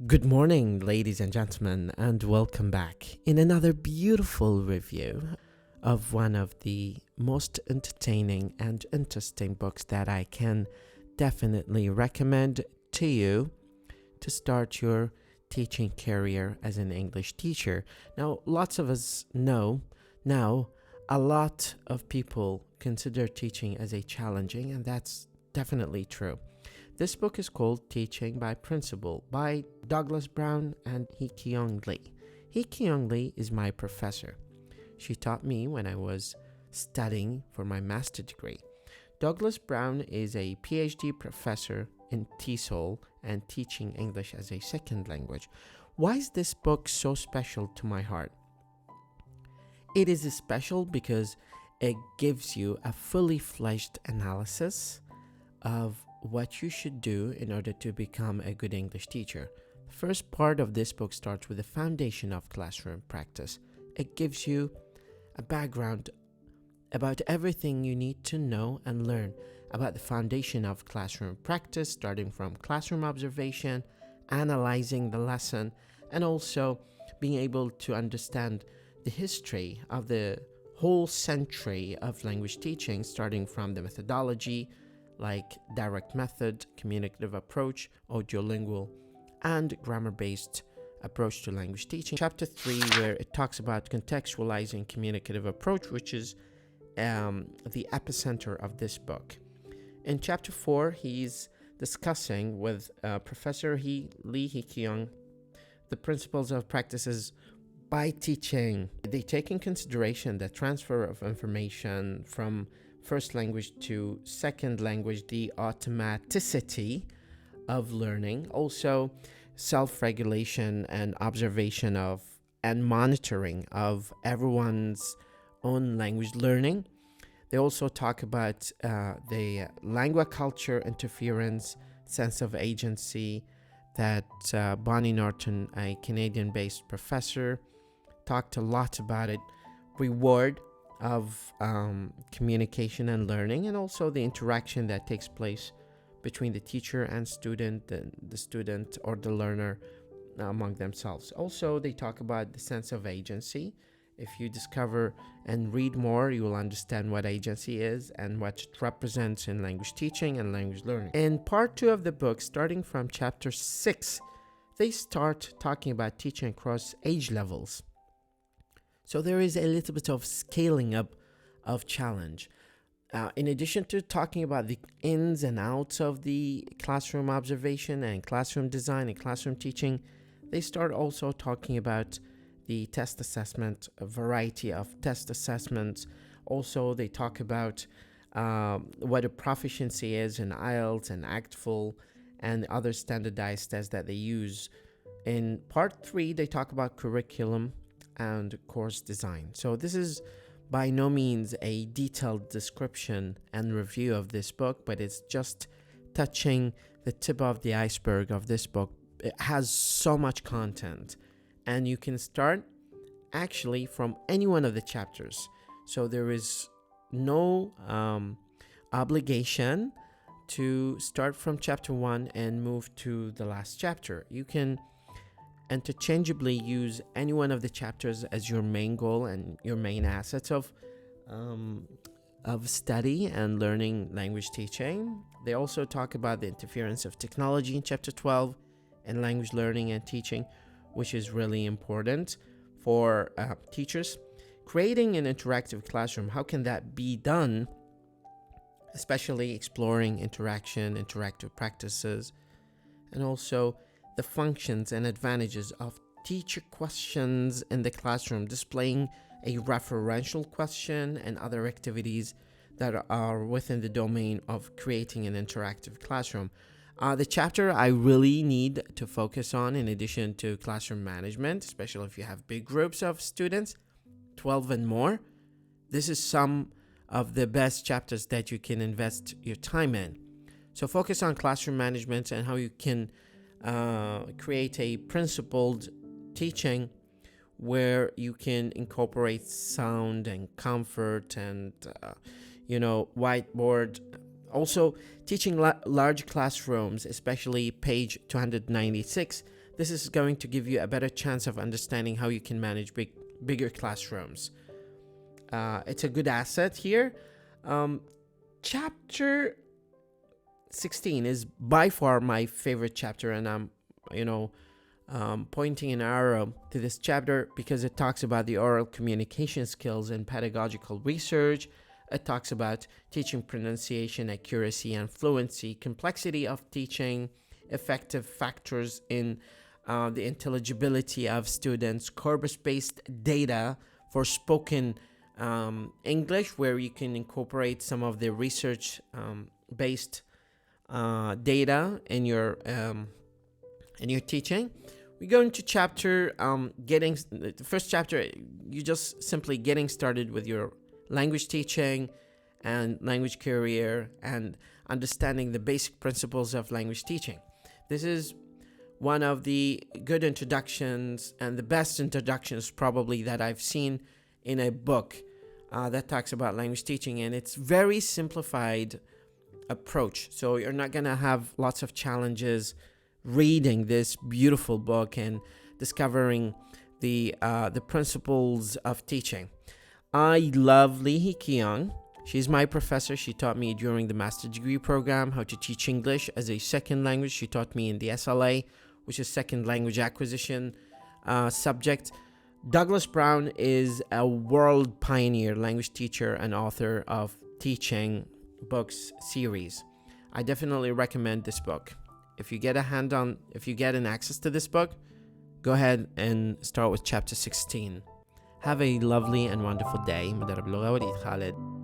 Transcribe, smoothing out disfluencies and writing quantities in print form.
Good morning, ladies and gentlemen, and welcome back in another beautiful review of one of the most entertaining and interesting books that I can definitely recommend to you to start your teaching career as an English teacher. Now, lots of us know now a lot of people consider teaching as a challenging, and that's definitely true. This book is called Teaching by Principle by Douglas Brown and Hee-Kyung Lee. Hee-Kyung Lee is my professor. She taught me when I was studying for my master's degree. Douglas Brown is a PhD professor in TESOL and teaching English as a second language. Why is this book so special to my heart? It is special because it gives you a fully fledged analysis of what you should do in order to become a good English teacher. The first part of this book starts with the foundation of classroom practice. It gives you a background about everything you need to know and learn about the foundation of classroom practice, starting from classroom observation, analyzing the lesson, and also being able to understand the history of the whole century of language teaching, starting from the methodology like direct method, communicative approach, audiolingual, and grammar-based approach to language teaching. Chapter 3, where it talks about contextualizing communicative approach, which is the epicenter of this book. In chapter 4, he's discussing with Professor Lee Hee-Kyung the principles of practices by teaching. They take in consideration the transfer of information from first language to second language, the automaticity of learning, also self-regulation and observation of and monitoring of everyone's own language learning. They also talk about the lingua culture interference, sense of agency that Bonnie Norton, a Canadian-based professor, talked a lot about it, reward of communication and learning, and also the interaction that takes place between the teacher and student, the student or the learner among themselves. Also, they talk about the sense of agency. If you discover and read more, you will understand what agency is and what it represents in language teaching and language learning. In part 2 of the book, starting from chapter 6, they start talking about teaching across age levels. So there is a little bit of scaling up of challenge. In addition to talking about the ins and outs of the classroom observation and classroom design and classroom teaching, they start also talking about the test assessment, a variety of test assessments. Also, they talk about what a proficiency is in IELTS and ACTFL and other standardized tests that they use. In part 3, they talk about curriculum and course design. So this is by no means a detailed description and review of this book, but it's just touching the tip of the iceberg of this book. It has so much content, and you can start actually from any one of the chapters. So there is no obligation to start from chapter 1 and move to the last chapter. You can interchangeably use any one of the chapters as your main goal and your main assets of study and learning language teaching. They also talk about the interference of technology in chapter 12 and language learning and teaching, which is really important for teachers. Creating an interactive classroom, how can that be done? Especially exploring interactive practices, and also the functions and advantages of teacher questions in the classroom, displaying a referential question and other activities that are within the domain of creating an interactive classroom. The chapter I really need to focus on, in addition to classroom management, especially if you have big groups of students, 12 and more, this is some of the best chapters that you can invest your time in. So focus on classroom management and how you can create a principled teaching where you can incorporate sound and comfort and whiteboard. Also, teaching large classrooms, especially page 296, this is going to give you a better chance of understanding how you can manage bigger classrooms. It's a good asset here. Chapter 16 is by far my favorite chapter, and I'm pointing an arrow to this chapter because it talks about the oral communication skills and pedagogical research. It talks about teaching pronunciation, accuracy, and fluency, complexity of teaching, effective factors in the intelligibility of students, corpus-based data for spoken English, where you can incorporate some of the research-based data in your teaching. We go into chapter the first chapter. You just simply getting started with your language teaching and language career and understanding the basic principles of language teaching. This is one of the good introductions and the best introductions probably that I've seen in a book that talks about language teaching, and it's very simplified approach. So you're not gonna have lots of challenges reading this beautiful book and discovering the principles of teaching. I love Lee Hee-kyung. She's my professor. She taught me during the master degree program how to teach English as a second language. She taught me in the SLA, which is second language acquisition subject. Douglas Brown is a world pioneer language teacher and author of Teaching Books series. I definitely recommend this book. If you get an access to this book, go ahead and start with chapter 16. Have a lovely and wonderful day. مدرب اللغة وليد خالد.